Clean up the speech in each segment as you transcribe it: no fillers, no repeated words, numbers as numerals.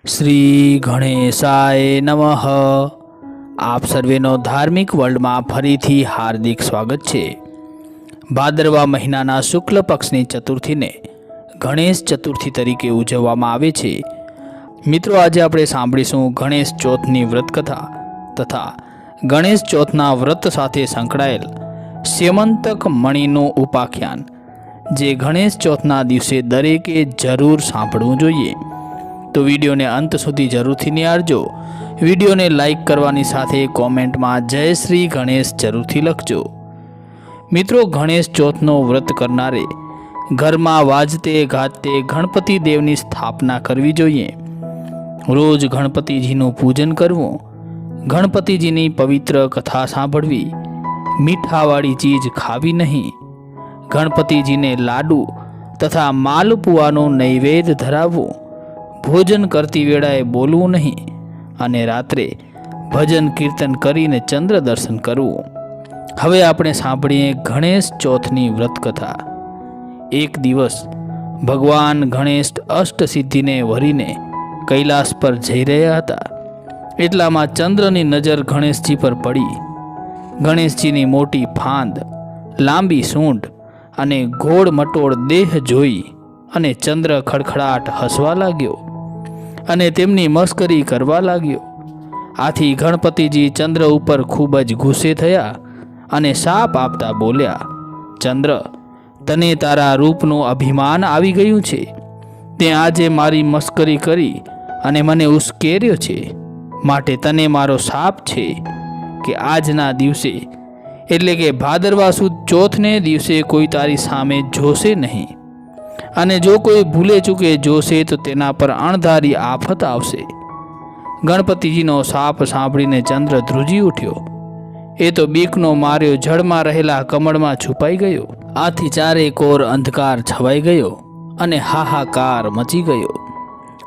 શ્રી ગણેશાય નમઃ। આપ સર્વેનો ધાર્મિક વર્લ્ડમાં ફરીથી હાર્દિક સ્વાગત છે। ભાદરવા મહિનાના શુક્લ પક્ષની ચતુર્થીને ગણેશ ચતુર્થી તરીકે ઉજવવામાં આવે છે। મિત્રો, આજે આપણે સાંભળીશું ગણેશ ચોથની વ્રતકથા તથા ગણેશ ચોથના વ્રત સાથે સંકળાયેલ સ્યમંતક મણિનું ઉપાખ્યાન, જે ગણેશ ચોથના દિવસે દરેકે જરૂર સાંભળવું જોઈએ। તો વિડીયોને અંત સુધી જરૂરથી નિહાળજો। વિડીયોને લાઈક કરવાની સાથે કોમેન્ટમાં જય શ્રી ગણેશ જરૂરથી લખજો। મિત્રો, ગણેશ ચોથનો વ્રત કરનારે ઘરમાં વાજતે ગાજતે ગણપતિ દેવની સ્થાપના કરવી જોઈએ। રોજ ગણપતિજીનું પૂજન કરવું, ગણપતિજીની પવિત્ર કથા સાંભળવી, મીઠાવાળી ચીજ ખાવી નહીં, ગણપતિજીને લાડુ તથા માલપુઆનો નૈવેદ્ય ધરાવવું, ભોજન કરતી વેળાએ બોલવું નહીં અને રાત્રે ભજન કીર્તન કરીને ચંદ્ર દર્શન કરવું। હવે આપણે સાંભળીએ ગણેશ ચોથની વ્રતકથા। એક દિવસ ભગવાન ગણેશ અષ્ટસિદ્ધિને વરીને કૈલાસ પર જઈ રહ્યા હતા। એટલામાં ચંદ્રની નજર ગણેશજી પર પડી। ગણેશજીની મોટી ફાંદ, લાંબી સૂંઢ અને ગોળ મટોળ દેહ જોઈ અને ચંદ્ર ખડખડાટ હસવા લાગ્યો અને તેમની મસ્કરી કરવા લાગ્યો। આથી ગણપતિજી ચંદ્ર ઉપર ખૂબ જ ગુસ્સે થયા અને શાપ આપતા બોલ્યા, ચંદ્ર, તને તારા રૂપનું અભિમાન આવી ગયું છે। તે આજે મારી મસ્કરી કરી અને મને ઉશ્કેર્યો છે, માટે તને મારો શાપ છે કે આજના દિવસે એટલે કે ભાદરવા સુદ ચોથને દિવસે કોઈ તારી સામે જોશે નહીં, અને જો કોઈ ભૂલે ચૂકે જોશે તો તેના પર અણધારી આફત આવશે। ગણપતિજીનો શાપ સાંભળીને ચંદ્ર ધ્રુજી ઉઠ્યો। એ તો બીકનો માર્યો જળમાં રહેલા કમળમાં છુપાઈ ગયો। આથી ચારે કોર અંધકાર છવાઈ ગયો અને હાહાકાર મચી ગયો।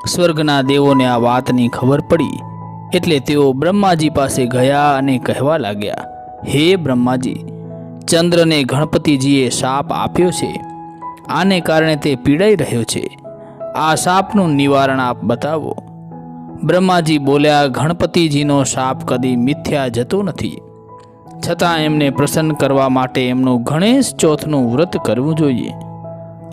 સ્વર્ગના દેવોને આ વાતની ખબર પડી એટલે તેઓ બ્રહ્માજી પાસે ગયા અને કહેવા લાગ્યા, હે બ્રહ્માજી, ચંદ્રને ગણપતિજીએ શાપ આપ્યો છે। આને કારણે તે પીડાઈ રહ્યો છે। આ શાપનું નિવારણ આપ બતાવો। બ્રહ્માજી બોલ્યા, ગણપતિજીનો શાપ કદી મિથ્યા જતો નથી, છતાં એમને પ્રસન્ન કરવા માટે એમનું ગણેશ ચોથનું વ્રત કરવું જોઈએ।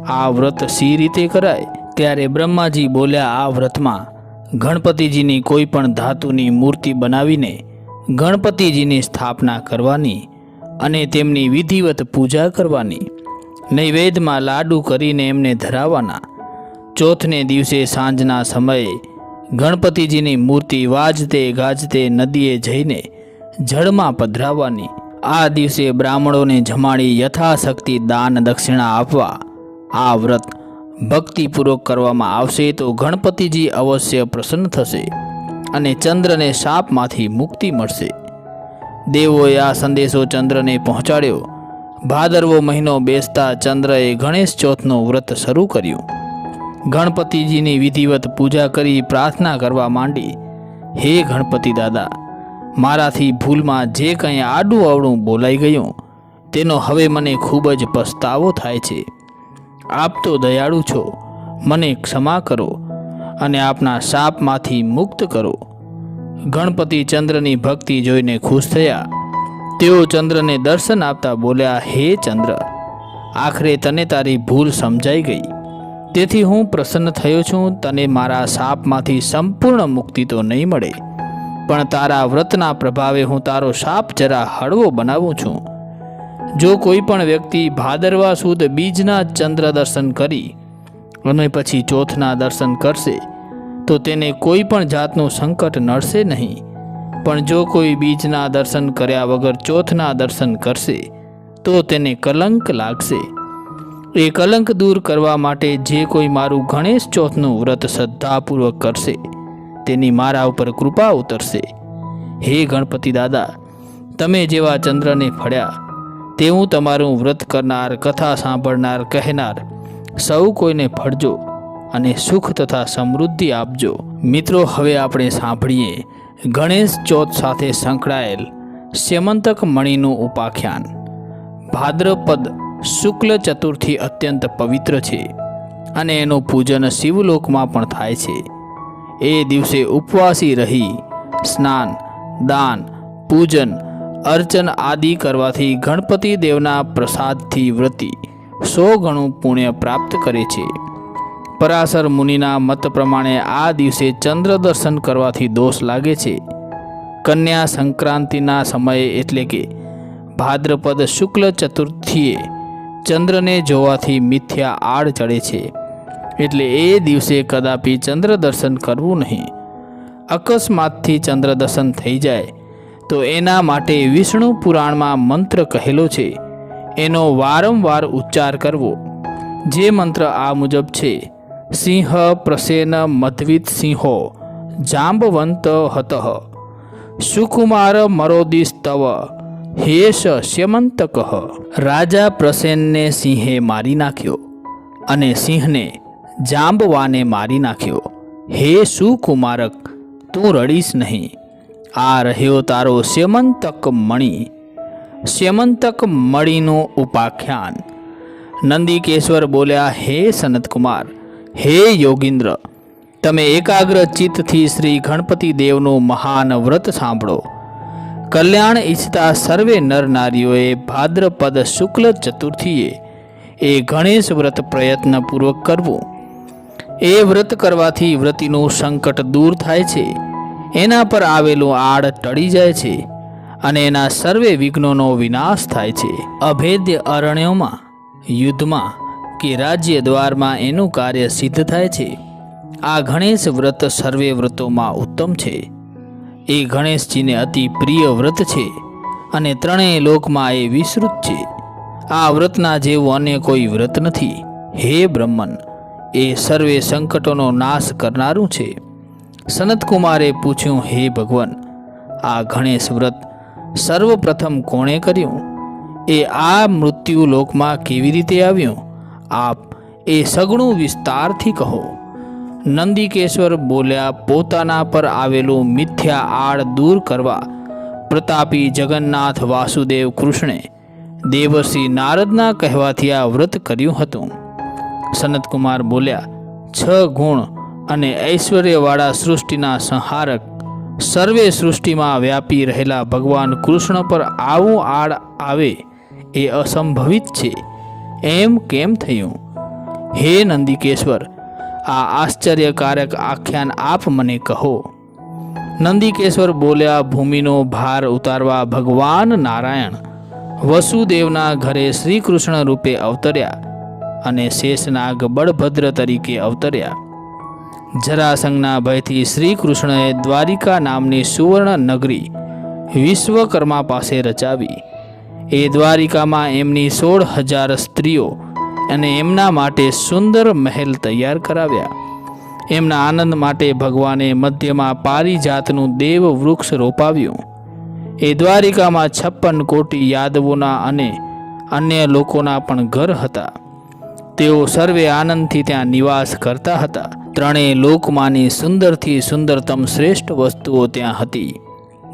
આ વ્રત સી રીતે કરાય? ત્યારે બ્રહ્માજી બોલ્યા, આ વ્રતમાં ગણપતિજીની કોઈ પણ ધાતુની મૂર્તિ બનાવીને ગણપતિજીની સ્થાપના કરવાની અને તેમની વિધિવત પૂજા કરવાની, નૈવેદ્યમાં લાડુ કરીને એમને ધરાવવાના। ચોથને દિવસે સાંજના સમયે ગણપતિજીની મૂર્તિ વાજતે ગાજતે નદીએ જઈને જળમાં પધરાવવાની। આ દિવસે બ્રાહ્મણોને જમાડી યથાશક્તિ દાન દક્ષિણા આપવા। આ વ્રત ભક્તિપૂર્વક કરવામાં આવશે તો ગણપતિજી અવશ્ય પ્રસન્ન થશે અને ચંદ્રને શાપમાંથી મુક્તિ મળશે। દેવોએ આ સંદેશો ચંદ્રને પહોંચાડ્યો। ભાદરવો મહિનો બેસતા ચંદ્રએ ગણેશ ચોથનું વ્રત શરૂ કર્યું। ગણપતિજીની વિધિવત પૂજા કરી પ્રાર્થના કરવા માંડી, હે ગણપતિ દાદા, મારાથી ભૂલમાં જે કંઈ આડું અવળું બોલાઈ ગયું તેનો હવે મને ખૂબ જ પસ્તાવો થાય છે। આપ તો દયાળુ છો, મને ક્ષમા કરો અને આપના શાપમાંથી મુક્ત કરો। ગણપતિ ચંદ્રની ભક્તિ જોઈને ખુશ થયા। તેઓ ચંદ્રને દર્શન આપતા બોલ્યા, હે ચંદ્ર, આખરે તને તારી ભૂલ સમજાઈ ગઈ, તેથી હું પ્રસન્ન થયો છું। તને મારા શાપમાંથી સંપૂર્ણ મુક્તિ તો નહીં મળે, પણ તારા વ્રતના પ્રભાવે હું તારો શાપ જરા હળવો બનાવું છું। જો કોઈ પણ વ્યક્તિ ભાદરવા સુદ બીજના ચંદ્ર દર્શન કરી અને પછી ચોથના દર્શન કરશે તો તેને કોઈ પણ જાતનું સંકટ નડશે નહીં, પણ જો કોઈ બીજના દર્શન કર્યા વગર ચોથના દર્શન કરશે તો તેને કલંક લાગશે। એ કલંક દૂર કરવા માટે જે કોઈ મારું ગણેશ ચોથનું વ્રત શ્રદ્ધાપૂર્વક કરશે તેની મારા ઉપર કૃપા ઉતરશે। હે ગણપતિ દાદા, તમે જેવા ચંદ્રને ફળ્યા તેવું તમારું વ્રત કરનાર, કથા સાંભળનાર, કહેનાર સૌ કોઈને ફળજો અને સુખ તથા સમૃદ્ધિ આપજો। મિત્રો, હવે આપણે સાંભળીએ ગણેશ ચોથ સાથે સંકળાયેલ સ્યમંતક મણિનું ઉપાખ્યાન। ભાદ્રપદ શુક્લ ચતુર્થી અત્યંત પવિત્ર છે અને એનું પૂજન શિવલોકમાં પણ થાય છે। એ દિવસે ઉપવાસી રહી સ્નાન, દાન, પૂજન, અર્ચન આદિ કરવાથી ગણપતિ દેવના પ્રસાદથી વ્રતી 100 ગણું પુણ્ય પ્રાપ્ત કરે છે. પરાશર મુનિના મત પ્રમાણે આ દિવસે ચંદ્ર દર્શન કરવાથી દોષ લાગે છે. કન્યા સંક્રાંતિના સમયે એટલે કે ભાદ્રપદ શુક્લ ચતુર્થીએ ચંદ્રને જોવાથી મિથ્યા આડ ચડે છે. એટલે એ દિવસે કદાપી ચંદ્ર દર્શન કરવું નહીં. અકસ્માતથી ચંદ્ર દર્શન થઈ જાય તો એના માટે વિષ્ણુ પુરાણમાં મંત્ર કહેલો છે, એનો વારંવાર ઉચ્ચાર કરવો. જે મંત્ર આ મુજબ છે: સિંહ પ્રસેન મધ્વિત સિંહો જાંબવંત હતઃ સુકુમાર મરોદિસ્તવ હેશ સ્યમંતક. રાજા પ્રસેનને સિંહે મારી નાખ્યો અને સિંહને જાંબવાને મારી નાખ્યો. હે સુકુમારક, તું રડીશ નહીં. આ રહ્યો તારો સ્યમંતક મણિ. સ્યમંતક મણિનું ઉપાખ્યાન. નંદિકેશ્વર બોલ્યા, હે સનતકુમાર, હે યોગીન્દ્ર, તમે એકાગ્ર ચિત્તથી શ્રી ગણપતિ દેવનું મહાન વ્રત સાંભળો. કલ્યાણ ઈચ્છતા સર્વે નર નારીઓએ ભાદ્રપદ શુક્લ ચતુર્થીએ એ ગણેશ વ્રત પ્રયત્નપૂર્વક કરવું. એ વ્રત કરવાથી વ્રતિનું સંકટ દૂર થાય છે, એના પર આવેલું આડ ટળી જાય છે અને એના સર્વે વિઘ્નોનો વિનાશ થાય છે. અભેદ્ય અરણ્યોમાં, યુદ્ધમાં કે રાજ્ય દ્વારમાં એનું કાર્ય સિદ્ધ થાય છે. આ ગણેશ વ્રત સર્વે વ્રતોમાં ઉત્તમ છે. એ ગણેશજીને અતિ પ્રિય વ્રત છે અને ત્રણેય લોકમાં એ વિસ્તૃત છે. આ વ્રતના જેવું અન્ય કોઈ વ્રત નથી. હે બ્રહ્મન, એ સર્વે સંકટોનો નાશ કરનારું છે. સનતકુમારે પૂછ્યું, હે ભગવાન, આ ગણેશ વ્રત સર્વપ્રથમ કોણે કર્યું? એ આ મૃત્યુ લોકમાં કેવી રીતે આવ્યું? આપ એ સઘળું વિસ્તારથી કહો. નંદિકેશ્વર બોલ્યા, પોતાના પર આવેલું મિથ્યા આડ દૂર કરવા પ્રતાપી જગન્નાથ વાસુદેવ કૃષ્ણે દેવર્ષિ નારદના કહેવાથી આ વ્રત કર્યું હતું. સનતકુમાર બોલ્યા, 6 ગુણ અને ઐશ્વર્યવાળા સૃષ્ટિના સંહારક, સર્વે સૃષ્ટિમાં વ્યાપી રહેલા ભગવાન કૃષ્ણ પર આવું આડ આવે એ અસંભવિત છે. એમ કેમ થયું? હે નંદિકેશ્વર, આ આશ્ચર્યકારક આખ્યાન આપ મને કહો. નંદિકેશ્વર બોલ્યા, ભૂમિનો ભાર ઉતારવા ભગવાન નારાયણ વસુદેવના ઘરે શ્રી કૃષ્ણ રૂપે અવતર્યા અને શેષનાગ બળભદ્ર તરીકે અવતર્યા. જરાસંઘના ભયથી શ્રી કૃષ્ણએ દ્વારિકા નામની સુવર્ણ નગરી વિશ્વકર્મા પાસે રચાવી. એ દ્વારિકામાં એમની 16,000 સ્ત્રીઓ અને એમના માટે સુંદર મહેલ તૈયાર કરાવ્યા. એમના આનંદ માટે ભગવાને મધ્યમાં પારિજાતનું દેવ વૃક્ષ રોપાવ્યું. એ દ્વારિકામાં 56 કોટી યાદવોના અને અન્ય લોકોના પણ ઘર હતા. તેઓ સર્વે આનંદથી ત્યાં નિવાસ કરતા હતા. ત્રણેય લોકમાંની સુંદરથી સુંદરતમ શ્રેષ્ઠ વસ્તુઓ ત્યાં હતી.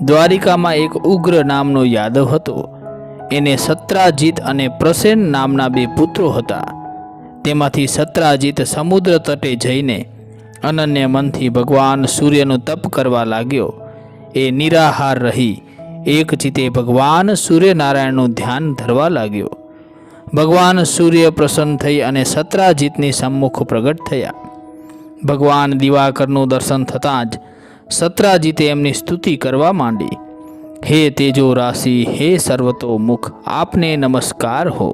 દ્વારિકામાં એક ઉગ્ર નામનો યાદવ હતો. એને સત્રાજીત અને પ્રસેન નામના 2 પુત્રો હતા. તેમાંથી સત્રાજીત સમુદ્ર તટે જઈને અનન્ય મનથી ભગવાન સૂર્યનું તપ કરવા લાગ્યો. એ નિરાહાર રહી એક ચિતે ભગવાન સૂર્યનારાયણનું ધ્યાન ધરવા લાગ્યો. ભગવાન સૂર્ય પ્રસન્ન થઈ અને સત્રાજીતની સમ્મુખ પ્રગટ થયા. ભગવાન દિવાકરનું દર્શન થતાં જ સત્રાજીતે એમની સ્તુતિ કરવા માંડી. હે તેજો રાશિ, હે સર્વતોમુખ, આપને નમસ્કાર હો.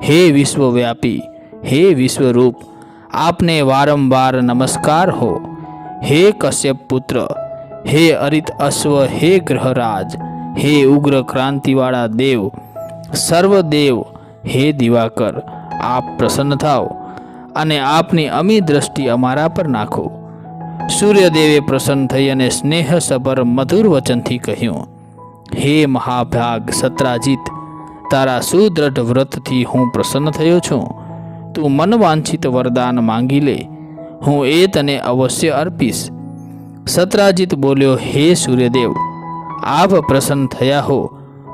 હે વિશ્વવ્યાપી, હે વિશ્વરૂપ, આપને વારંવાર નમસ્કાર હો. હે કશ્યપ પુત્ર, હે અરિત અશ્વ, હે ગ્રહરાજ, હે ઉગ્ર ક્રાંતિવાળા દેવ, સર્વદેવ, હે દિવાકર, આપ પ્રસન્ન થાઓ અને આપની અમી દ્રષ્ટિ અમારા પર નાખો. સૂર્યદેવે પ્રસન્ન થઈ અને સ્નેહસભર મધુર વચનથી કહ્યું, હે મહાભાગ સત્રાજીત, તારા સુદ્રઢ વ્રતથી હું પ્રસન્ન થયો છું. તું મનવાંછિત વરદાન માંગી લે, હું એ તને અવશ્ય અર્પીશ. સત્રાજીત બોલ્યો, હે સૂર્યદેવ, આપ પ્રસન્ન થયા હો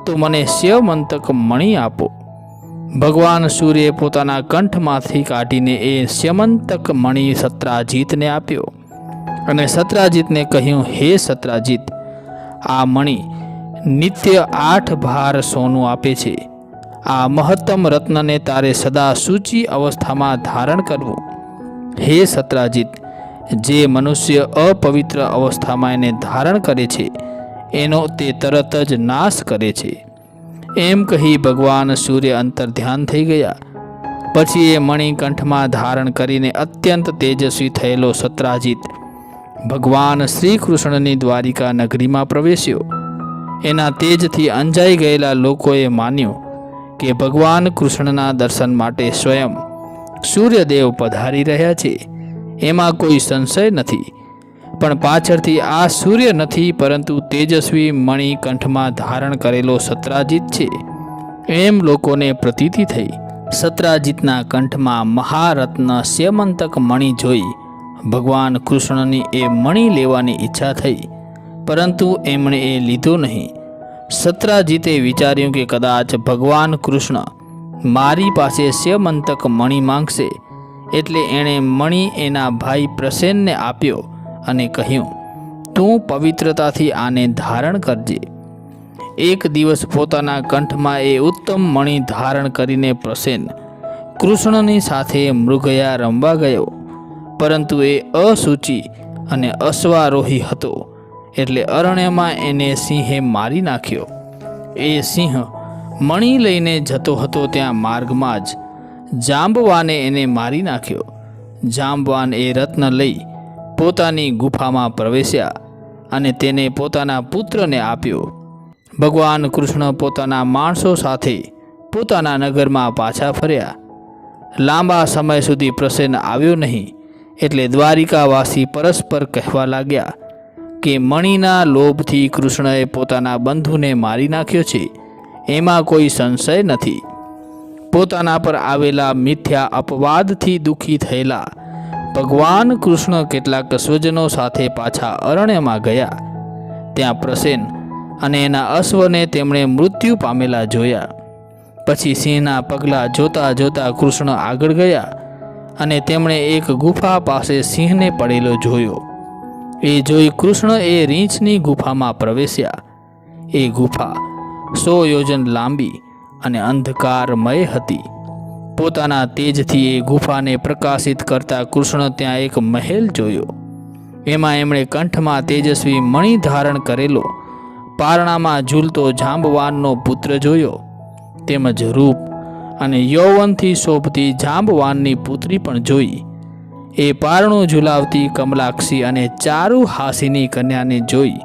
તો મને સ્યમંતક મણિ આપો. ભગવાન સૂર્યે પોતાના કંઠમાંથી કાઢીને એ સ્યમંતક મણિ સત્રાજીતને આપ્યો. અને સત્રાજીતને કહ્યું, હે સત્રાજીત, આ મણિ નિત્ય 8 ભાર સોનું આપે છે. આ મહત્તમ રત્નને તારે સદા સૂચિ અવસ્થામાં ધારણ કરવું. હે સત્રાજીત, જે મનુષ્ય અપવિત્ર અવસ્થામાં એને ધારણ કરે છે એનો તે તરત જ નાશ કરે છે. એમ કહી ભગવાન સૂર્ય અંતર્ધ્યાન થઈ ગયા. પછી એ મણિ કંઠમાં ધારણ કરીને અત્યંત તેજસ્વી થયેલો સત્રાજીત ભગવાન શ્રી કૃષ્ણની દ્વારિકા નગરીમાં પ્રવેશ્યો. એના તેજથી અંજાઈ ગયેલા લોકોએ માન્યું કે ભગવાન કૃષ્ણના દર્શન માટે સ્વયં સૂર્યદેવ પધારી રહ્યા છે. એમાં કોઈ સંશય નથી. પણ પાછળથી આ સૂર્ય નથી, પરંતુ તેજસ્વી મણિ કંઠમાં ધારણ કરેલો સત્રાજીત છે એમ લોકોને પ્રતીતિ થઈ. સત્રાજીતના કંઠમાં મહારત્ન સ્યમંતક મણિ જોઈ ભગવાન કૃષ્ણની એ મણિ લેવાની ઈચ્છા થઈ, પરંતુ એમણે એ લીધો નહીં. સત્રાજીતે વિચાર્યું કે કદાચ ભગવાન કૃષ્ણ મારી પાસે સ્યમંતક મણિ માંગશે, એટલે એણે મણિ એના ભાઈ પ્રસેનને આપ્યો અને કહ્યું, તું પવિત્રતાથી આને ધારણ કરજે. એક દિવસ પોતાના કંઠમાં એ ઉત્તમ મણિ ધારણ કરીને પ્રસેન કૃષ્ણની સાથે મૃગયા રમવા ગયો, પરંતુ એ અસૂચિ અને અશ્વારોહી હતો, એટલે અરણ્યમાં એને સિંહે મારી નાખ્યો. એ સિંહ મણિ લઈને જતો હતો ત્યાં માર્ગમાં જ જાંબવાને એને મારી નાખ્યો. જાંબવાન એ રત્ન લઈ પોતાની ગુફામાં પ્રવેશ્યા અને તેને પોતાના પુત્રને આપ્યો. ભગવાન કૃષ્ણ પોતાના માણસો સાથે પોતાના નગરમાં પાછા ફર્યા. લાંબા સમય સુધી પ્રસન્ન આવ્યો નહીં, એટલે દ્વારિકાવાસી પરસ્પર કહેવા લાગ્યા કે મણિના લોભથી કૃષ્ણએ પોતાના બંધુને મારી નાખ્યો છે, એમાં કોઈ સંશય નથી. પોતાના પર આવેલા મિથ્યા અપવાદથી દુઃખી થયેલા ભગવાન કૃષ્ણ કેટલાક સ્વજનો સાથે પાછા અરણ્યમાં ગયા. ત્યાં પ્રસેન અને એના અશ્વને તેમણે મૃત્યુ પામેલા જોયા. પછી સિંહના પગલાં જોતા જોતા કૃષ્ણ આગળ ગયા અને તેમણે એક ગુફા પાસે સિંહને પડેલો જોયો. એ જોઈ કૃષ્ણ એ રીંછની ગુફામાં પ્રવેશ્યા. એ ગુફા 100 યોજન લાંબી અને અંધકારમય હતી. પોતાના તેજથી એ ગુફાને પ્રકાશિત કરતા કૃષ્ણ ત્યાં એક મહેલ જોયો. એમાં એમણે કંઠમાં તેજસ્વી મણિ ધારણ કરેલો પારણામાં ઝૂલતો જાંબવાનનો પુત્ર જોયો. તેમજ રૂપ અને યૌવનથી શોભતી જાંબવાનની પુત્રી પણ જોઈ. એ પારણું ઝુલાવતી કમલાક્ષી અને ચારુ હાસીની કન્યાને જોઈ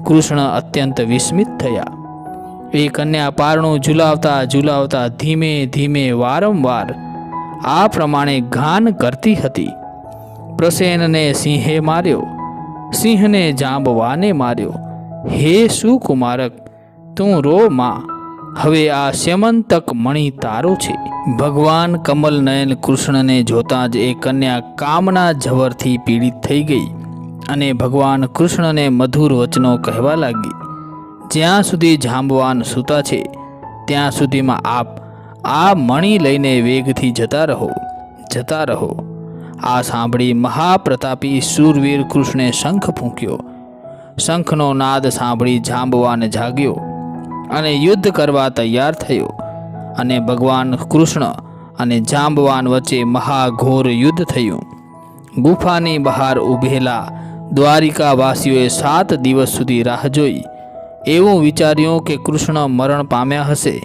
કૃષ્ણ અત્યંત વિસ્મિત થયા. એ કન્યા પારણું ઝુલાવતા ઝુલાવતા ધીમે ધીમે વારંવાર આ પ્રમાણે ગાન કરતી હતી. પ્રસેનને સિંહે માર્યો, સિંહને જાંબવાને માર્યો. હે સુકુમારક, તું રો માં, હવે આ સ્યમંતક મણિ તારો છે. ભગવાન કમલનયન કૃષ્ણને જોતાં જ એ કન્યા કામના ઝવરથી પીડિત થઈ ગઈ અને ભગવાન કૃષ્ણને મધુર વચનો કહેવા લાગી. જ્યાં સુધી જાંબવાન સૂતા છે ત્યાં સુધીમાં આપ આ મણિ લઈને વેગથી જતા રહો, જતા રહો. આ સાંભળી મહાપ્રતાપી શૂરવીર કૃષ્ણે શંખ ફૂંક્યો. શંખનો નાદ સાંભળી જાંબવાન જાગ્યો અને યુદ્ધ કરવા તૈયાર થયો. અને ભગવાન કૃષ્ણ અને જાંબવાન વચ્ચે મહાઘોર યુદ્ધ થયું. ગુફાની બહાર ઊભેલા દ્વારિકાવાસીઓએ 7 દિવસ સુધી રાહ જોઈ. એવું વિચાર્યું કે કૃષ્ણ મરણ પામ્યા હશે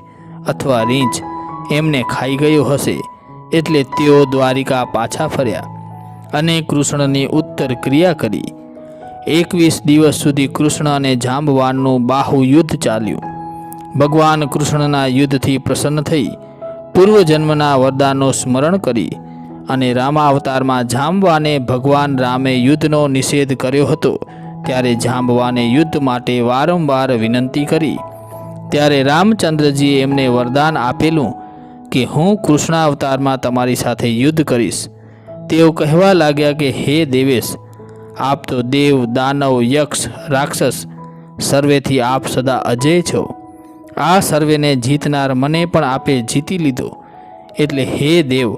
અથવા રીંછ એમને ખાઈ ગયો હશે, એટલે તેઓ દ્વારિકા પાછા ફર્યા અને કૃષ્ણની ઉત્તર ક્રિયા કરી. 21 દિવસ સુધી કૃષ્ણ અને જાંબવાનનું બાહુ યુદ્ધ ચાલ્યું. ભગવાન કૃષ્ણના યુદ્ધથી પ્રસન્ન થઈ પૂર્વજન્મના વરદાનનો સ્મરણ કરી અને રામાવતારમાં જાંબવાને ભગવાન રામે યુદ્ધનો નિષેધ કર્યો હતો ત્યારે જાંબવાને યુદ્ધ માટે વારંવાર વિનંતી કરી. ત્યારે રામચંદ્રજીએ એમને વરદાન આપેલું કે હું કૃષ્ણાવતારમાં તમારી સાથે યુદ્ધ કરીશ. તેઓ કહેવા લાગ્યા કે હે દેવેશ, આપ તો દેવ, દાનવ, યક્ષ, રાક્ષસ સર્વેથી આપ સદા અજય છો. આ સર્વેને જીતનાર મને પણ આપે જીતી લીધો, એટલે હે દેવ,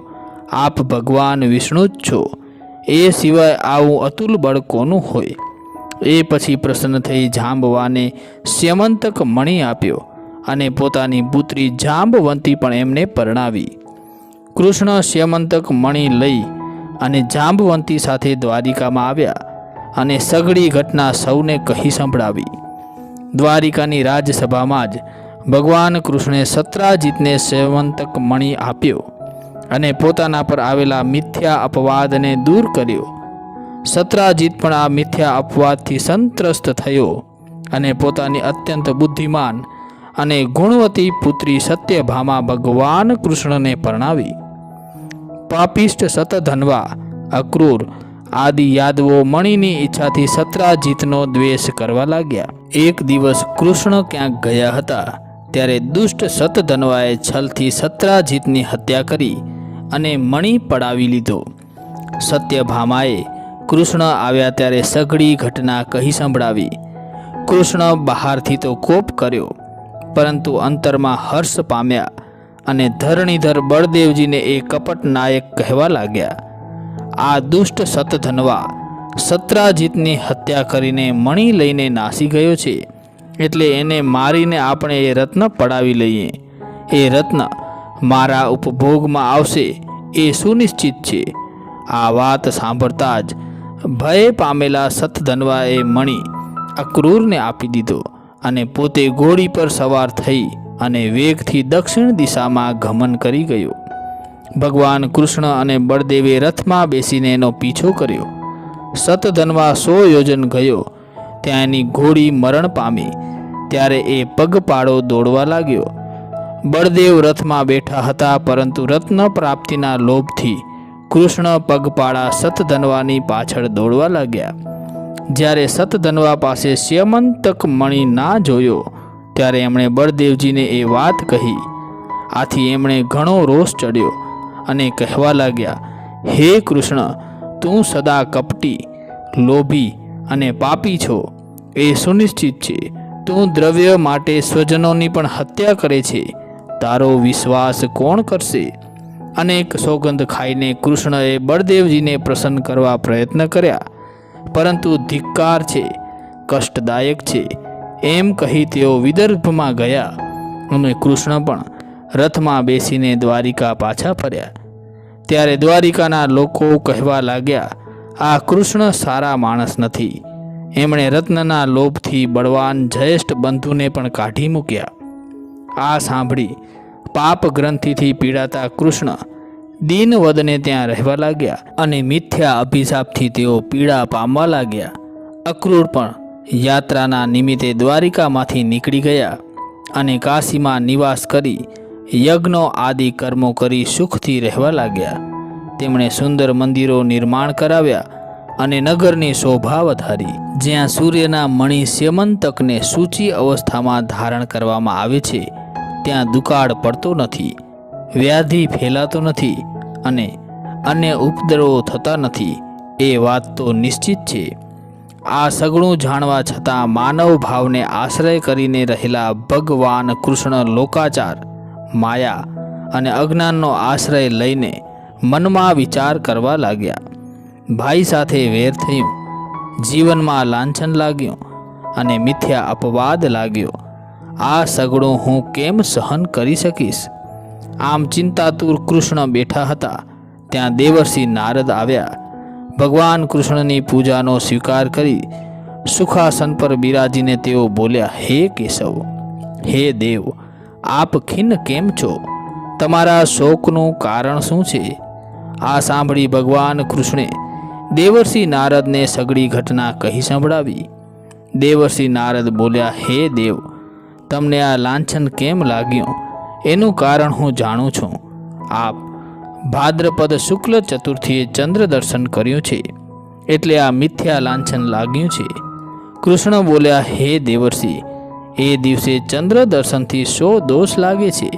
આપ ભગવાન વિષ્ણુ જ છો એ સિવાય આવું અતુલ બળ કોનું હોય? એ પછી પ્રસન્ન થઈ જાંબવાને સ્યમંતક મણી આપ્યો અને પોતાની પુત્રી જાંબવંતી પણ એમને પરણાવી. કૃષ્ણ સ્યમંતક મણી લઈ અને જાંબવંતી સાથે દ્વારિકામાં આવ્યા અને સઘળી ઘટના સૌને કહી સંભળાવી. દ્વારિકાની રાજસભામાં જ ભગવાન કૃષ્ણે સત્રાજીતને સ્યમંતક મણી આપ્યો અને પોતાના પર આવેલા મિથ્યા અપવાદને દૂર કર્યો. સત્રાજીત પણ આ મિથ્યા અપવાદથી સંત્રસ્ત થયો અને પોતાની અત્યંત બુદ્ધિમાન અને ગુણવતી પુત્રી સત્યભામા ભગવાન કૃષ્ણને પરણાવી. પાપિષ્ટ સતધન્વા, અક્રૂર આદિ યાદવો મણીની ઈચ્છાથી સત્રાજીતનો દ્વેષ કરવા લાગ્યા. એક દિવસ કૃષ્ણ ક્યાંક ગયા હતા ત્યારે દુષ્ટ સતધન્વાએ છલથી સત્રાજીતની હત્યા કરી અને મણી પડાવી લીધો. સત્યભામાએ કૃષ્ણ આવ્યા ત્યારે સઘળી ઘટના કહી સંભળાવી. કૃષ્ણ બહારથી તો કોપ કર્યો, પરંતુ અંતરમાં હર્ષ પામ્યા અને ધરણીધર બળદેવજીને એ કપટ નાયક કહેવા લાગ્યા. આ દુષ્ટ સતધન્વા સત્રાજીતની હત્યા કરીને મણી લઈને નાસી ગયો છે, એટલે એને મારીને આપણે એ રત્ન પડાવી લઈએ. એ રત્ન મારા ઉપભોગમાં આવશે એ સુનિશ્ચિત છે. આ વાત સાંભળતા જ ભય પામેલા સતધન્વાએ મણી અક્રૂરને આપી દીધો અને પોતે ઘોડી પર સવાર થઈ અને વેગથી દક્ષિણ દિશામાં ગમન કરી ગયો. ભગવાન કૃષ્ણ અને બળદેવે રથમાં બેસીને એનો પીછો કર્યો. સતધન્વા 100 યોજન ગયો ત્યાં એની ઘોડી મરણ પામી. ત્યારે એ પગપાળો દોડવા લાગ્યો. બળદેવ રથમાં બેઠા હતા, પરંતુ રત્ન પ્રાપ્તિના લોભથી કૃષ્ણ પગપાળા સતધન્વાની પાછળ દોડવા લાગ્યા. જ્યારે સતધન્વા પાસે સ્યમંતક મણી ના જોયો ત્યારે એમણે બળદેવજીને એ વાત કહી. આથી એમણે ઘણો રોષ ચડ્યો અને કહેવા લાગ્યા, હે કૃષ્ણ, તું સદા કપટી, લોભી અને પાપી છો એ સુનિશ્ચિત છે. તું દ્રવ્ય માટે સ્વજનોની પણ હત્યા કરે છે. તારો વિશ્વાસ કોણ કરશે? અનેક સોગંદ ખાઈને કૃષ્ણએ બળદેવજીને પ્રસન્ન કરવા પ્રયત્ન કર્યા, પરંતુ ધિક્કાર છે, કષ્ટદાયક છે એમ કહી તેઓ વિદર્ભમાં ગયા અને કૃષ્ણ પણ રથમાં બેસીને દ્વારિકા પાછા ફર્યા. ત્યારે દ્વારિકાના લોકો કહેવા લાગ્યા, આ કૃષ્ણ સારા માણસ નથી. એમણે રત્નના લોભથી બળવાન જ્યેષ્ઠ બંધુને પણ કાઢી મૂક્યા. આ સાંભળી પાપ ગ્રંથિથી પીડાતા કૃષ્ણ દીનવદને ત્યાં રહેવા લાગ્યા અને મિથ્યા અભિશાપથી તેઓ પીડા પામવા લાગ્યા. અક્રૂર પણ યાત્રાના નિમિત્તે દ્વારિકામાંથી નીકળી ગયા અને કાશીમાં નિવાસ કરી યજ્ઞો આદિ કર્મો કરી સુખથી રહેવા લાગ્યા. તેમણે સુંદર મંદિરો નિર્માણ કરાવ્યા અને નગરની શોભા વધારી. જ્યાં સૂર્યના મણિ સ્યમંતકને સૂચિ અવસ્થામાં ધારણ કરવામાં આવે છે ત્યાં દુકાળ પડતો નથી, વ્યાધિ ફેલાતો નથી અને અન્ય ઉપદ્રવો થતા નથી. એ વાત તો નિશ્ચિત છે. આ સઘળું જાણવા છતાં માનવ ભાવને આશ્રય કરીને રહેલા ભગવાન કૃષ્ણ લોકાચાર, માયા અને અજ્ઞાનનો આશ્રય લઈને મનમાં વિચાર કરવા લાગ્યા. ભાઈ સાથે વેર થયું, જીવનમાં લાંછન લાગ્યું અને મિથ્યા અપવાદ લાગ્યો. આ સગળું હું કેમ સહન કરી શકીશ? આમ ચિંતાતુર કૃષ્ણ બેઠા હતા ત્યાં દેવર્ષિ નારદ આવ્યા. ભગવાન કૃષ્ણની પૂજાનો સ્વીકાર કરી સુખાસન પર બિરાજીને તેઓ બોલ્યા, હે કેશવ, હે દેવ, આપ ખિન્ન કેમ છો? તમારા શોકનું કારણ શું છે? આ સાંભળી ભગવાન કૃષ્ણે દેવર્ષિ નારદને સઘળી ઘટના કહી સંભળાવી. દેવર્ષિ નારદ બોલ્યા, હે દેવ, તમને આ લાંછન કેમ લાગ્યું એનું કારણ હું જાણું છું. આપ ભાદ્રપદ શુક્લ ચતુર્થીએ ચંદ્ર દર્શન કર્યું છે, એટલે આ મિથ્યા લાંછન લાગ્યું છે. કૃષ્ણ બોલ્યા, હે દેવર્ષિ, એ દિવસે ચંદ્ર દર્શનથી 100 દોષ લાગે છે,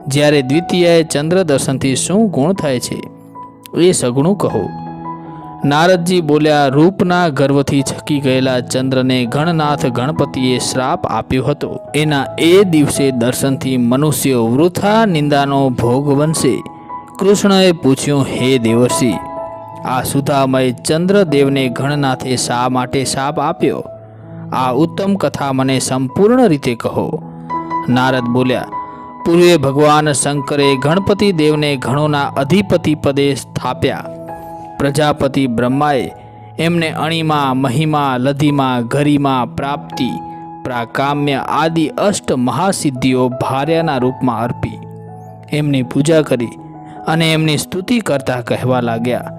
જ્યારે દ્વિતીયાએ ચંદ્ર દર્શનથી શું ગુણ થાય છે એ સઘળું કહો. નારદજી બોલ્યા, રૂપના ગર્વથી છકી ગયેલા ચંદ્રને ગણનાથ ગણપતિએ શ્રાપ આપ્યો હતો. એના એ દિવસે દર્શનથી મનુષ્યો વૃથા નિંદાનો ભોગ બનશે. કૃષ્ણએ પૂછ્યું, હે દેવર્ષિ, આ સુધામય ચંદ્રદેવને ગણનાથે શા માટે શાપ આપ્યો? આ ઉત્તમ કથા મને સંપૂર્ણ રીતે કહો. નારદ બોલ્યા, પૂર્વે ભગવાન શંકરે ગણપતિ દેવને ગણોના અધિપતિ પદે સ્થાપ્યા. પ્રજાપતિ બ્રહ્માએ એમને અણિમા, મહિમા, લધિમા, ગરિમા, પ્રાપ્તિ, પ્રાકામ્ય આદિ અષ્ટ મહાસિદ્ધિઓ ભાર્યાના રૂપમાં અર્પી એમની પૂજા કરી અને એમની સ્તુતિ કરતા કહેવા લાગ્યા,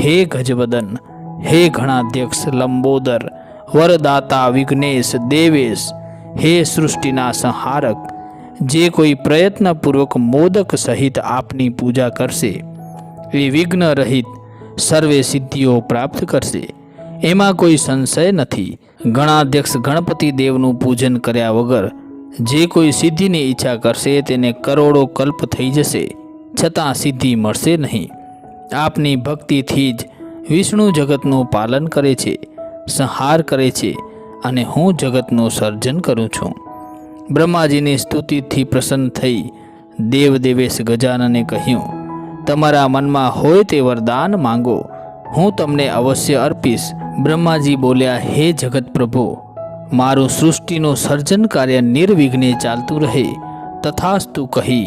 હે ગજવદન, હે ગણાધ્યક્ષ લંબોદર, વરદાતા વિઘ્નેશ દેવેશ, હે સૃષ્ટિના સંહારક, જે કોઈ પ્રયત્નપૂર્વક મોદક સહિત આપની પૂજા કરશે એ વિઘ્ન રહિત સર્વે સિદ્ધિઓ પ્રાપ્ત કરશે, એમાં કોઈ સંશય નથી. ગણાધ્યક્ષ ગણપતિ દેવનું પૂજન કર્યા વગર જે કોઈ સિદ્ધિની ઈચ્છા કરશે તેને કરોડો કલ્પ થઈ જશે, છતાં સિદ્ધિ મળશે નહીં. આપની ભક્તિથી જ વિષ્ણુ જગતનું પાલન કરે છે, સંહાર કરે છે અને હું જગતનું સર્જન કરું છું. બ્રહ્માજીની સ્તુતિથી પ્રસન્ન થઈ દેવદેવેશ ગજાનને કહ્યું, તમારા મનમાં હોય તે વરદાન માંગો, હું તમને અવશ્ય અર્પીશ. બ્રહ્માજી બોલ્યા, હે જગત પ્રભુ, મારું સૃષ્ટિનું સર્જન કાર્ય નિર્વિઘ્ને ચાલતું રહે તથાસ્તુ કહી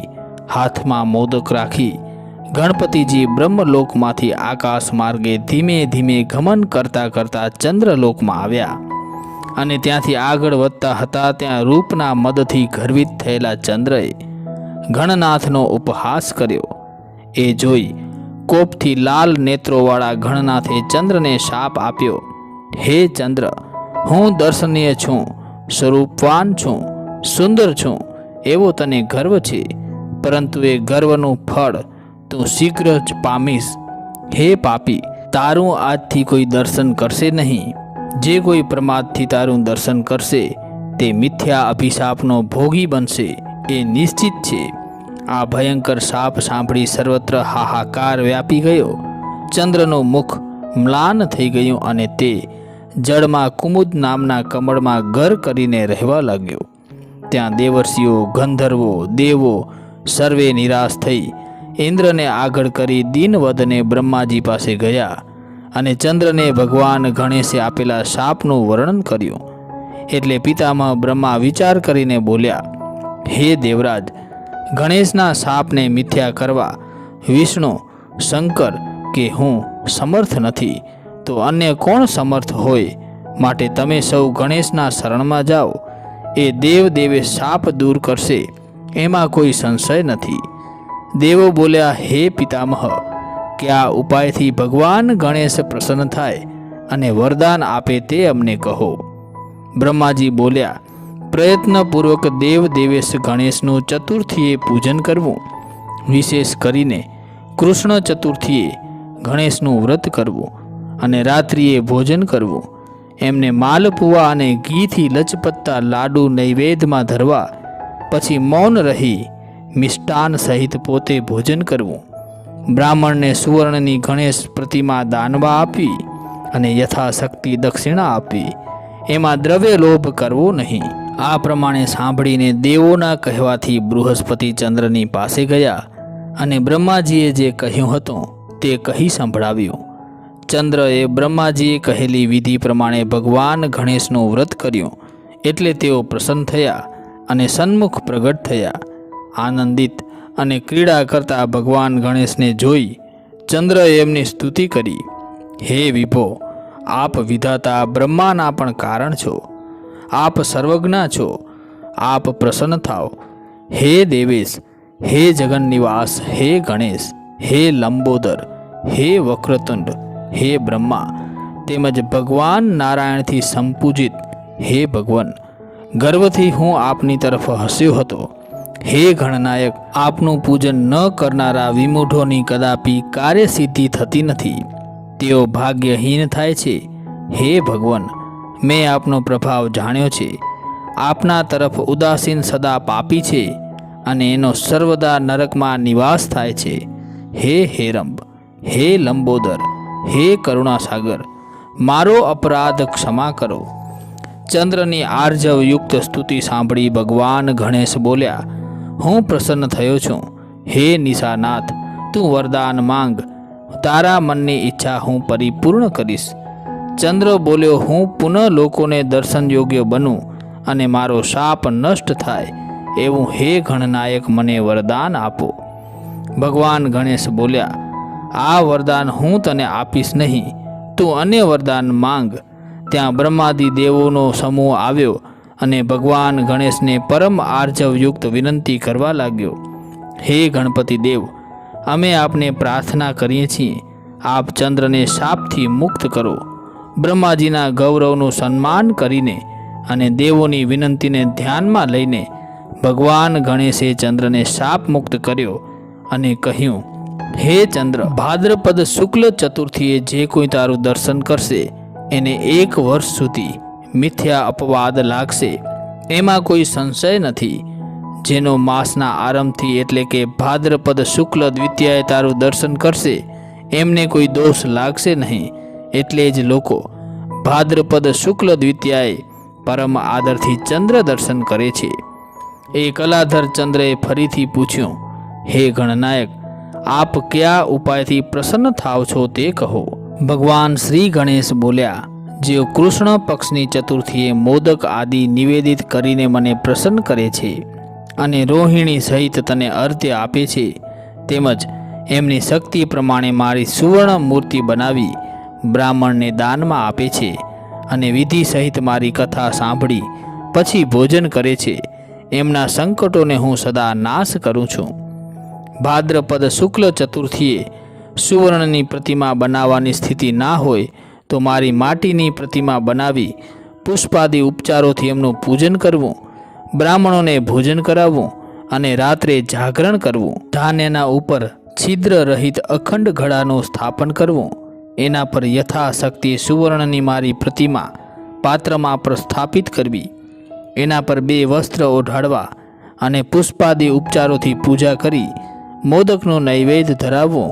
હાથમાં મોદક રાખી ગણપતિજી બ્રહ્મલોકમાંથી આકાશ માર્ગે ધીમે ધીમે ગમન કરતા કરતા ચંદ્રલોકમાં આવ્યા અને ત્યાંથી આગળ વધતા હતા ત્યાં રૂપના મદથી ગર્વિત થયેલા ચંદ્રએ ગણનાથનો ઉપહાસ કર્યો. એ જોઈ કોપથી લાલ નેત્રોવાળા ગણનાથે ચંદ્રને શાપ આપ્યો, હે ચંદ્ર, હું દર્શનીય છું, સ્વરૂપવાન છું, સુંદર છું એવો તને ગર્વ છે, પરંતુ એ ગર્વનું ફળ તું શીઘ્ર જ પામીશ. હે પાપી, તારું આજથી કોઈ દર્શન કરશે નહીં. જે કોઈ પ્રમાદથી તારું દર્શન કરશે તે મિથ્યા અભિશાપનો ભોગી બનશે, એ નિશ્ચિત છે. આ ભયંકર શાપ સાંભળી સર્વત્ર હાહાકાર વ્યાપી ગયો. ચંદ્રનું મુખ મ્લાન થઈ ગયું અને તે જળમાં કુમુદ નામના કમળમાં ઘર કરીને રહેવા લાગ્યો. ત્યાં દેવર્ષિઓ, ગંધર્વો, દેવો સર્વે નિરાશ થઈ ઇન્દ્રને આગળ કરી દીનવદને બ્રહ્માજી પાસે ગયા અને ચંદ્રને ભગવાન ગણેશે આપેલા શાપનું વર્ણન કર્યું. એટલે પિતામહ બ્રહ્મા વિચાર કરીને બોલ્યા, હે દેવરાજ, ગણેશના શાપને મિથ્યા કરવા વિષ્ણુ, શંકર કે હું સમર્થ નથી, તો અન્ય કોણ સમર્થ હોય? માટે તમે સૌ ગણેશના શરણમાં જાઓ, એ દેવે શાપ દૂર કરશે, એમાં કોઈ સંશય નથી. દેવો બોલ્યા, હે પિતામહ, કે આ ઉપાયથી ભગવાન ગણેશ પ્રસન્ન થાય અને વરદાન આપે તે અમને કહો. બ્રહ્માજી બોલ્યા, પ્રયત્નપૂર્વક દેવેશ ગણેશનું ચતુર્થીએ પૂજન કરવું, વિશેષ કરીને કૃષ્ણ ચતુર્થીએ ગણેશનું વ્રત કરવું અને રાત્રિએ ભોજન કરવું. એમને માલપુઆ અને ઘીથી લચપત્તા લાડુ નૈવેદ્યમાં ધરવા, પછી મૌન રહી મિષ્ટાન સહિત પોતે ભોજન કરવું. બ્રાહ્મણને સુવર્ણની ગણેશ પ્રતિમા દાનવા આપવી અને યથાશક્તિ દક્ષિણા આપવી, એમાં દ્રવ્ય લોભ કરવો નહીં. આ પ્રમાણે સાંભળીને દેવોના કહેવાથી બૃહસ્પતિ ચંદ્રની પાસે ગયા અને બ્રહ્માજીએ જે કહ્યું હતું તે કહી સંભળાવ્યું. ચંદ્રએ બ્રહ્માજીએ કહેલી વિધિ પ્રમાણે ભગવાન ગણેશનું વ્રત કર્યું, એટલે તેઓ પ્રસન્ન થયા અને સન્મુખ પ્રગટ થયા. આનંદિત અને ક્રીડા કરતા ભગવાન ગણેશને જોઈ ચંદ્રએ એમની સ્તુતિ કરી, હે વિભો, આપ વિધાતા બ્રહ્માના પણ કારણ છો, આપ સર્વજ્ઞા છો, આપ પ્રસન્ન થાઓ. હે દેવેશ, હે જગન્નિવાસ, હે ગણેશ, હે લંબોદર, હે વક્રતુંડ, હે બ્રહ્મા, તેમજ ભગવાન નારાયણથી સંપૂજિત હે ભગવાન, ગર્વથી હું આપની તરફ હસ્યો હતો. હે ગણનાયક, આપનું પૂજન ન કરનારા વિમૂઢોની કદાપી કાર્યસિદ્ધિ થતી નથી, તેઓ ભાગ્યહીન થાય છે. હે ભગવાન, મેં આપનો પ્રભાવ જાણ્યો છે. આપના તરફ ઉદાસીન સદા પાપી છે અને એનો સર્વદા નરકમાં નિવાસ થાય છે. હે હેરંબ, હે લંબોદર, હે કરુણાસાગર, મારો અપરાધ ક્ષમા કરો. ચંદ્રની આર્જવયુક્ત સ્તુતિ સાંભળી ભગવાન ગણેશ બોલ્યા, હું પ્રસન્ન થયો છું. હે નિશાનાથ, તું વરદાન માંગ તારા મનની ઈચ્છા હું પરિપૂર્ણ કરીશ. ચંદ્ર બોલ્યો, હું પુનઃ લોકોને દર્શન યોગ્ય બનું અને મારો શાપ નષ્ટ થાય એવું હે ગણનાયક મને વરદાન આપો. ભગવાન ગણેશ બોલ્યા, આ વરદાન હું તને આપીશ નહીં, તું અન્ય વરદાન માંગ. ત્યાં બ્રહ્માદિ દેવોનો સમૂહ આવ્યો અને ભગવાન ગણેશને પરમ આર્જવયુક્ત વિનંતી કરવા લાગ્યો. હે ગણપતિ દેવ, અમે આપને પ્રાર્થના કરીએ છીએ, આપ ચંદ્રને શાપથી મુક્ત કરો. બ્રહ્માજીના ગૌરવનું સન્માન કરીને અને દેવોની વિનંતીને ધ્યાનમાં લઈને ભગવાન ગણેશે ચંદ્રને શાપ મુક્ત કર્યો અને કહ્યું, હે ચંદ્ર, ભાદ્રપદ શુક્લ ચતુર્થીએ જે કોઈ તારું દર્શન કરશે એને 1 વર્ષ સુધી મિથ્યા અપવાદ લાગશે, એમાં કોઈ સંશય નથી. જેનો માસના આરંભથી એટલે કે ભાદ્રપદ શુક્લ દ્વિતીયાએ તારું દર્શન કરશે એમને કોઈ દોષ લાગશે નહીં. એટલે જ લોકો ભાદ્રપદ શુક્લ દ્વિતીયાએ પરમ આદરથી ચંદ્ર દર્શન કરે છે. એ કલાધર ચંદ્રએ ફરીથી પૂછ્યું, હે ગણનાયક, આપ કયા ઉપાયથી પ્રસન્ન થાવ છો તે કહો. ભગવાન શ્રી ગણેશ બોલ્યા, જેઓ કૃષ્ણ પક્ષની ચતુર્થીએ મોદક આદિ નિવેદિત કરીને મને પ્રસન્ન કરે છે અને રોહિણી સહિત તને અર્ધ્ય આપે છે, તેમજ એમની શક્તિ પ્રમાણે મારી સુવર્ણ મૂર્તિ બનાવી બ્રાહ્મણને દાનમાં આપે છે અને વિધિ સહિત મારી કથા સાંભળી પછી ભોજન કરે છે, એમના સંકટોને હું સદા નાશ કરું છું. ભાદ્રપદ શુક્લ ચતુર્થીએ સુવર્ણની પ્રતિમા બનાવવાની સ્થિતિ ના હોય તો મારી માટીની પ્રતિમા બનાવી પુષ્પાદિ ઉપચારોથી એમનું પૂજન કરવું, બ્રાહ્મણોને ભોજન કરાવવું અને રાત્રે જાગરણ કરવું. ધાન્યના ઉપર છિદ્ર રહિત અખંડ ઘડાનું સ્થાપન કરવું, એના પર યથાશક્તિ સુવર્ણની મારી પ્રતિમા પાત્રમાં પ્રસ્થાપિત કરવી, એના પર 2 વસ્ત્ર ઓઢાડવા અને પુષ્પાદિ ઉપચારોથી પૂજા કરી મોદકનો નૈવેદ્ય ધરાવવો.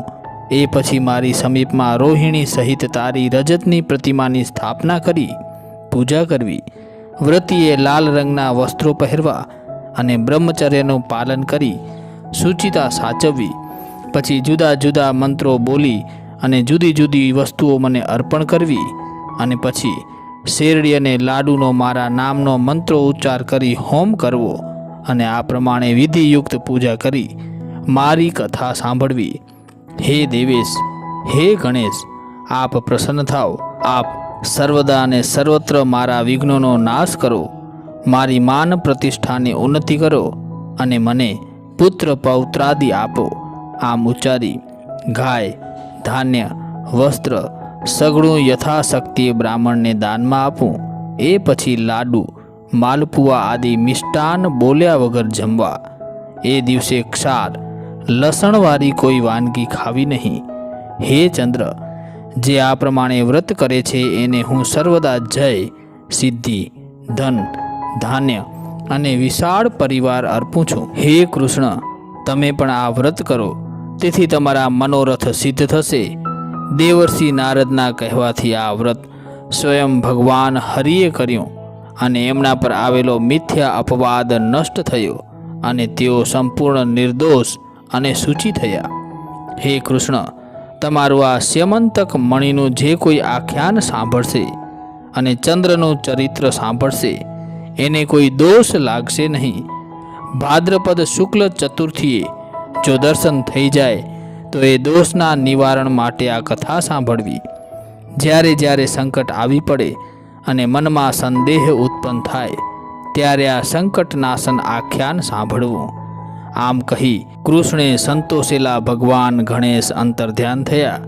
એ પછી મારી સમીપમાં રોહિણી સહિત તારી રજતની પ્રતિમાની સ્થાપના કરી પૂજા કરવી. વ્રતીએ લાલ રંગના વસ્ત્રો પહેરવા અને બ્રહ્મચર્યનું પાલન કરી શુચિતા સાચવવી. પછી જુદા જુદા મંત્રો બોલી અને જુદી જુદી વસ્તુઓ મને અર્પણ કરવી અને પછી શેરડી અને લાડુનો મારા નામનો મંત્રો ઉચ્ચાર કરી હોમ કરવો અને આ પ્રમાણે વિધિયુક્ત પૂજા કરી મારી કથા સાંભળવી. હે દેવેશ, હે ગણેશ, આપ પ્રસન્ન થાઓ. આપ સર્વદા અને સર્વત્ર મારા વિઘ્નોનો નાશ કરો, મારી માન પ્રતિષ્ઠાની ઉન્નતિ કરો અને મને પુત્ર પૌત્રાદિ આપો. આમ ઉચ્ચારી ગાય, ધાન્ય, વસ્ત્ર સગળું યથાશક્તિ બ્રાહ્મણને દાનમાં આપું. એ પછી લાડુ, માલપુઆ આદિ મિષ્ટાન બોલ્યા વગર જમવા. એ દિવસે ક્ષાર, લસણવાળી કોઈ વાનગી ખાવી નહીં. હે ચંદ્ર, જે આ પ્રમાણે વ્રત કરે છે એને હું સર્વદા જય, સિદ્ધિ, ધન, ધાન્ય અને વિશાળ પરિવાર અર્પું છું. હે કૃષ્ણ, તમે પણ આ વ્રત કરો, તેથી તમારા મનોરથ સિદ્ધ થશે. દેવર્ષિ નારદના કહેવાથી આ વ્રત સ્વયં ભગવાન હરિએ કર્યું અને એમના પર આવેલો મિથ્યા અપવાદ નષ્ટ થયો અને તેઓ સંપૂર્ણ નિર્દોષ અને સૂચિ થયા. હે કૃષ્ણ, તમારું આ સ્યમંતક મણિનું જે કોઈ આખ્યાન સાંભળશે અને ચંદ્રનું ચરિત્ર સાંભળશે એને કોઈ દોષ લાગશે નહીં. ભાદ્રપદ શુક્લ ચતુર્થીએ જો દર્શન થઈ જાય તો એ દોષના નિવારણ માટે આ કથા સાંભળવી. જ્યારે જ્યારે સંકટ આવી પડે અને મનમાં સંદેહ ઉત્પન્ન થાય ત્યારે આ સંકટનાશન આખ્યાન સાંભળવું. આમ કહી કૃષ્ણે સંતોષેલા ભગવાન ગણેશ અંતર્ધ્યાન થયા.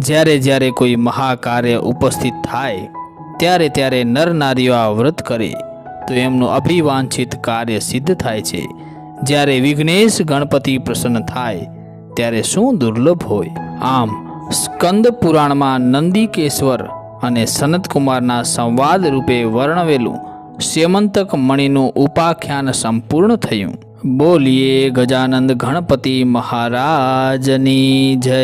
જ્યારે જ્યારે કોઈ મહાકાર્ય ઉપસ્થિત થાય ત્યારે ત્યારે નર નારીઓ આ વ્રત કરે તો એમનું અભિવાંછિત કાર્ય સિદ્ધ થાય છે. જ્યારે વિઘ્નેશ ગણપતિ પ્રસન્ન થાય ત્યારે શું દુર્લભ હોય. આમ સ્કંદ પુરાણમાં નંદિકેશ્વર અને સનતકુમારના સંવાદ રૂપે વર્ણવેલું સ્યમંતક મણિનું ઉપાખ્યાન સંપૂર્ણ થયું. બોલીએ ગજાનંદ ગણપતિ મહારાજની જય.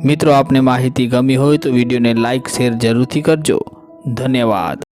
મિત્રો, આપને માહિતી ગમી હોય તો વિડીયોને લાઈક શેર જરૂરથી કરજો. ધન્યવાદ.